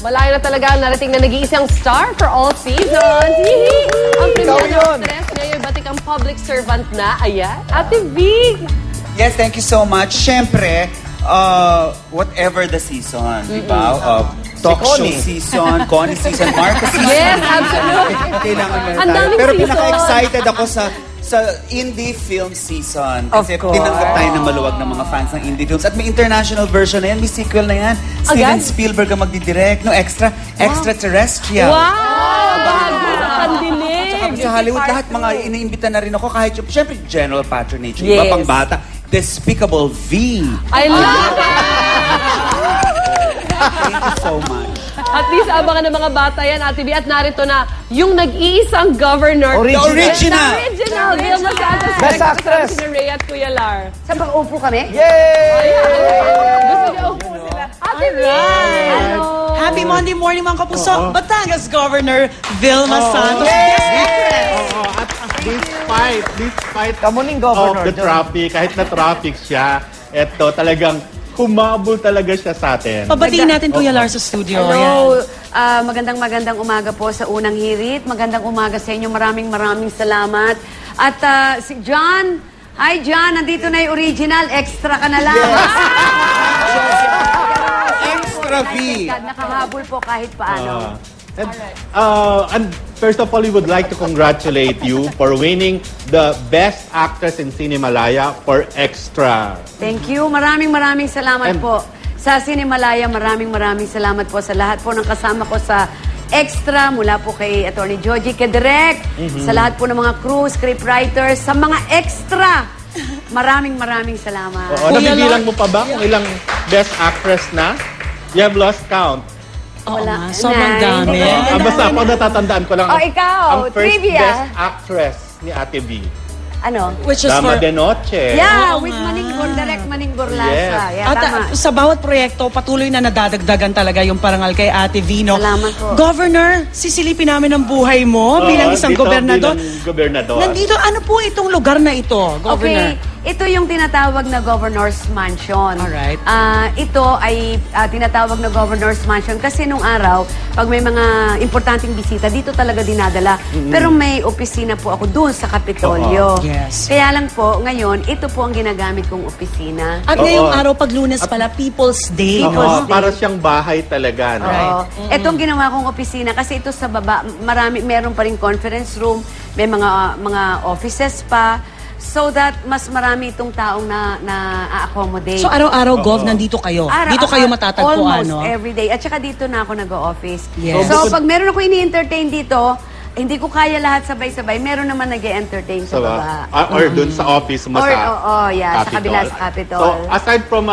Malayo na talaga narating na nag-iisang star for all seasons. Ang premier ng stress ngayon, batik ang public servant na. Ayan, Ate Vig. Yes, thank you so much. Siyempre, whatever the season, di ba? Talk show season, Connie season, Marcos season. Yes, absolutely. Kailangan meron Ang tayo. daming Pero season. pinaka-excited ako sa indie film season. Kasi tinanggap tayo ng maluwag ng mga fans ng indie films. At may international version na yan, may sequel na yan. Steven Spielberg ang magdidirect. No, Extraterrestrial. Wow! Bago sa kandilig. Tsaka sa Hollywood, lahat mga iniimbita na rin ako. Kahit yung, syempre, general patronage. Iba pang bata. Despicable V. I love it! Thank you so much. At least abangan ng mga bata yan, Ate B. At narito na yung nag-iisang governor. The original! The original! Vilma Santos. Best actress! Si Rhea at Kuya Lar. Saan pag-upo kami? Yay! Gusto niyo upo sila. Ate B! Hello! Happy Monday morning mga kapuso. Batangas Governor Vilma Santos. Best actress! At despite Kamuning of governor. the traffic, kahit na traffic siya, eto talagang humabol talaga siya sa atin. Pabatiin natin Kuya Lar sa studio. Hello. Magandang umaga po sa unang hirit. Magandang umaga sa inyo. Maraming salamat. At si John, hi John, nandito na yung original. Extra ka na lang. Extra V. Nakahabol po kahit paano. And first of all, we would like to congratulate you for winning the Best Actress in Cinemalaya for Extra. Thank you. Maraming salamat po. Sa Cinemalaya, maraming salamat po sa lahat po ng kasama ko sa Extra, mula po kay Attorney Joji, kay Direk, sa lahat po ng mga crew, scriptwriters, sa mga extra. Maraming salamat. Oo, nabibilang mo pa ba kung ilang Best Actress na? You have lost count. Wala. Sobrang dami. Basta ako natatandaan ko lang. Oh, ikaw, ang first trivia. Best Actress ni Ate B. Ano? Which is Dama for... de Noche. Yeah, Oo with nga. Maningor, Direk Maningor Lasa. Yes. Yeah, At tama. sa bawat proyekto, patuloy na nadadagdagan talaga yung parangal kay Ate Vino. Salamat po. Governor, sisilipin namin ang buhay mo bilang isang dito, gobernador. bilang gobernador. Nandito, ano po itong lugar na ito, Governor? Okay, ito yung tinatawag na Governor's Mansion. Alright. Ito ay tinatawag na Governor's Mansion kasi nung araw, pag may mga importanteng bisita, dito talaga dinadala. Pero may opisina po ako doon sa Kapitolyo. Yes. Kaya lang po, ngayon, ito po ang ginagamit kong opisina. At ngayong araw, pag Lunes pala, People's Day. People's Day. Para siyang bahay talaga, no? Oo. Itong ginawa kong opisina kasi ito sa baba, meron pa rin conference room, may mga offices pa. So that mas marami itong taong na-accommodate. So araw-araw, Gov, nandito kayo. Dito kayo matatagpuan, almost no? every day. At saka dito na ako nag-o-office. Yes. So pag meron ako ini-entertain dito, hindi ko kaya lahat sabay-sabay. Meron naman nag-e-entertain sa baba. Or dun sa office mo Or, sa sa kabila sa Capitol. So, aside from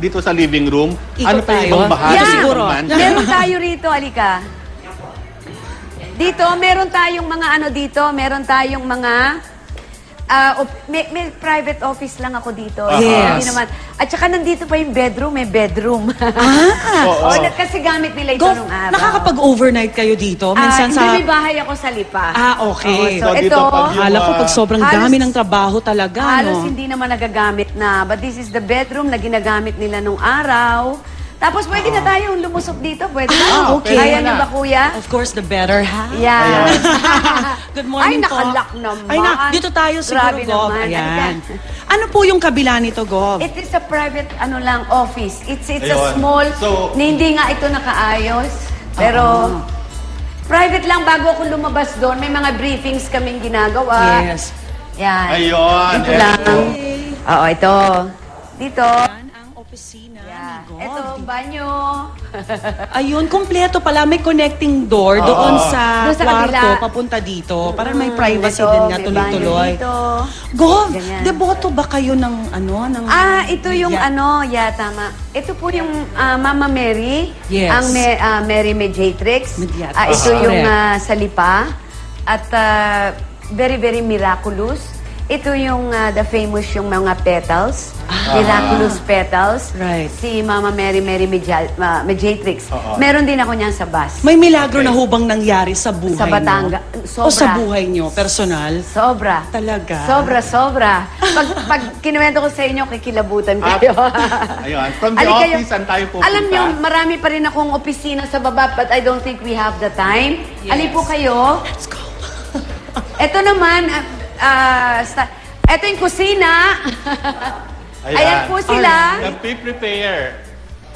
dito sa living room, Ikot ano pa yung tayo. ibang bahagi Yeah. ng Siguro. mansion? Meron tayo rito, alika. Dito, meron tayong mga meron tayong mga may private office lang ako dito. Yes. Hindi naman. At saka nandito pa yung bedroom, may bedroom. Oo. Kasi gamit nila ito Gov, nung araw. nakakapag-overnight kayo dito? Minsan Hindi, sa... may bahay ako sa Lipa. Okay. So, So, ito, dito pag yung, Hala ko pag sobrang halos- dami ng trabaho talaga, halos no? hindi naman nagagamit na. But this is the bedroom na ginagamit nila nung araw. Tapos pwede na tayong lumusok dito. Pwede na. okay. Kaya niyo ba, kuya? Of course, the better half. Yeah. Good morning Ay, po. nakalak naman. Ay, dito tayo siguro, Grabe Gov. naman. Ayan. Ano po yung kabila nito, Gov? It is a private office. It's a Ayun. small, So- na hindi nga ito nakaayos. Pero private lang bago ako lumabas doon. May mga briefings kaming ginagawa. Yes. Yan. Ayun. Ito lang. Oo, ito. Dito. Yan ang opisina Yeah. ni Gov. Ito, banyo. Ayun, kompleto pala. May connecting door doon sa Doon sa kwarto, kabila. papunta dito. Para may privacy Ito, din nga, may tuloy-tuloy. banyo dito. Gov, Ganyan. deboto ba kayo ng ng... Ito yung tama. Ito po yung Mama Mary. Yes. Ang Mary Mediatrix. Mediatrix. Ito yung Correct. sa Lipa. At very, very miraculous. Ito yung the famous yung mga petals, miraculous petals. Right. Si Mama Mary Mediatrix. Meron din ako niyan sa bus. May milagro na hubang nangyari sa buhay Sa Batangas. mo? Sobra. O sa buhay nyo, personal? Sobra. Talaga? Sobra. Pag kinuwento ko sa inyo, kikilabutan kayo. Ayun, from the Halika kayo. office, saan tayo pupunta? Alam nyo, marami pa rin akong opisina sa baba, but I don't think we have the time. Ali po kayo. Let's go. Ito naman, ito yung kusina. Ayan po sila. Nagpe-prepare.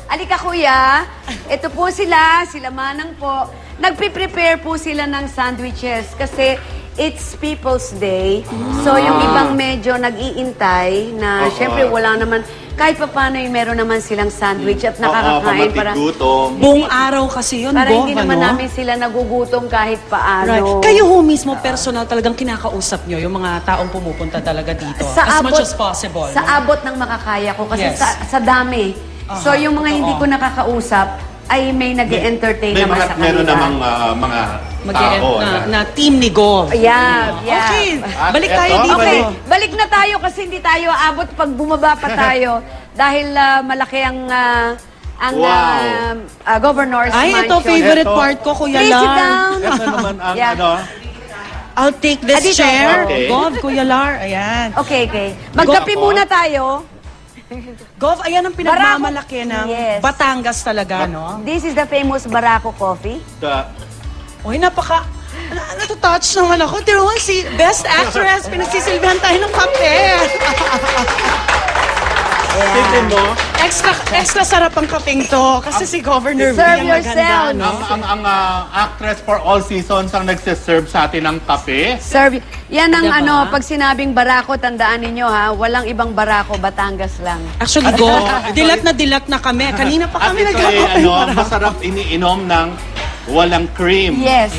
Alika kuya, ito po sila Manang po. Nagpe-prepare po sila ng sandwiches kasi it's People's Day. So yung ibang medyo nag-iintay na syempre wala naman, kahit pa paano yung meron naman silang sandwich at nakakakain para gutom. Buong araw kasi yun, para hindi Gov, naman ano? namin sila nagugutom kahit paano. Right. Kayo ho mismo, personal, talagang kinakausap nyo yung mga taong pumupunta talaga dito. As much as possible. Sa no? abot ng makakaya ko kasi Yes. sa dami. So yung mga hindi ko nakakausap ay may nag-entertain naman sa kanila. Meron namang mga tao na team ni Gov. Yeah. Okay, At balik tayo eto, dito. Okay, balik na tayo kasi hindi tayo abot pag bumaba pa tayo dahil malaki ang governor's Ay, mansion. ito favorite Eto. part ko, Kuya Please sit Lar. down. Ito naman ang Yeah. I'll take this Dito. chair. Okay. Gov, Kuya Lar. Ayan. Okay. Magkape Go. muna tayo. Gov, ayan ang pinagmamalaki ng Yes. Batangas talaga, no? This is the famous Barako coffee. Uy, natutouch naman ako. Tiro, si Best Actress, pinagsisilbihan tayo ng kape. Tignan mo, Extra sarap ang kapeng to. Kasi si Governor Serve Villan maganda, yourself. no? ang actress for all seasons ang nagsiserve sa atin ng kape. Serve. Yan ang Diba? pag sinabing Barako, tandaan ninyo ha, walang ibang Barako, Batangas lang. Actually, Gov, dilat na kami. Kanina pa At kami ito nagkakape. masarap iniinom ng walang cream. Yes.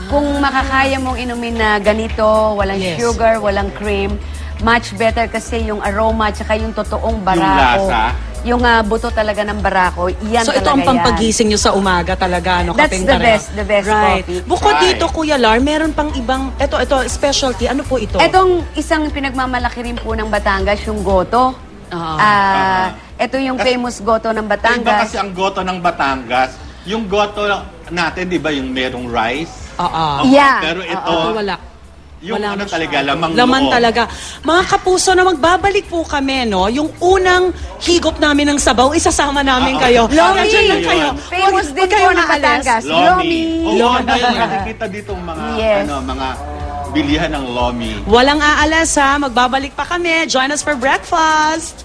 Kung makakaya mong inumin na ganito, walang Yes. sugar, walang cream, much better kasi yung aroma at saka yung totoong Barako. lasa. Yung buto talaga ng Barako, yan So ito talaga ang yan. pampagising nyo sa umaga talaga, no? That's Kapeng the tara. best Right. coffee. Bukod Right. dito, Kuya Lar, meron pang ibang, ito, specialty. Ano po ito? Etong isang pinagmamalaki rin po ng Batangas, yung goto. Ito yung famous goto ng Iba Batangas. kasi ang goto ng Batangas. Yung goto natin, di ba, yung merong rice? Oo. Yeah. Pero ito, Ito wala. yung Wala ano masyado. talaga, lamang Laman loob. talaga. Mga kapuso na magbabalik po kami, no? Yung unang higop namin ng sabaw, isasama namin kayo. Lomi! Nandiyan lang kayo. Famous din po kayong ng aalis. Batangas. Lomi. Oo, Lomi. dahil nakikita dito mga, Yes. mga bilihan ng lomi. Walang aalas, ha? Magbabalik pa kami. Join us for breakfast.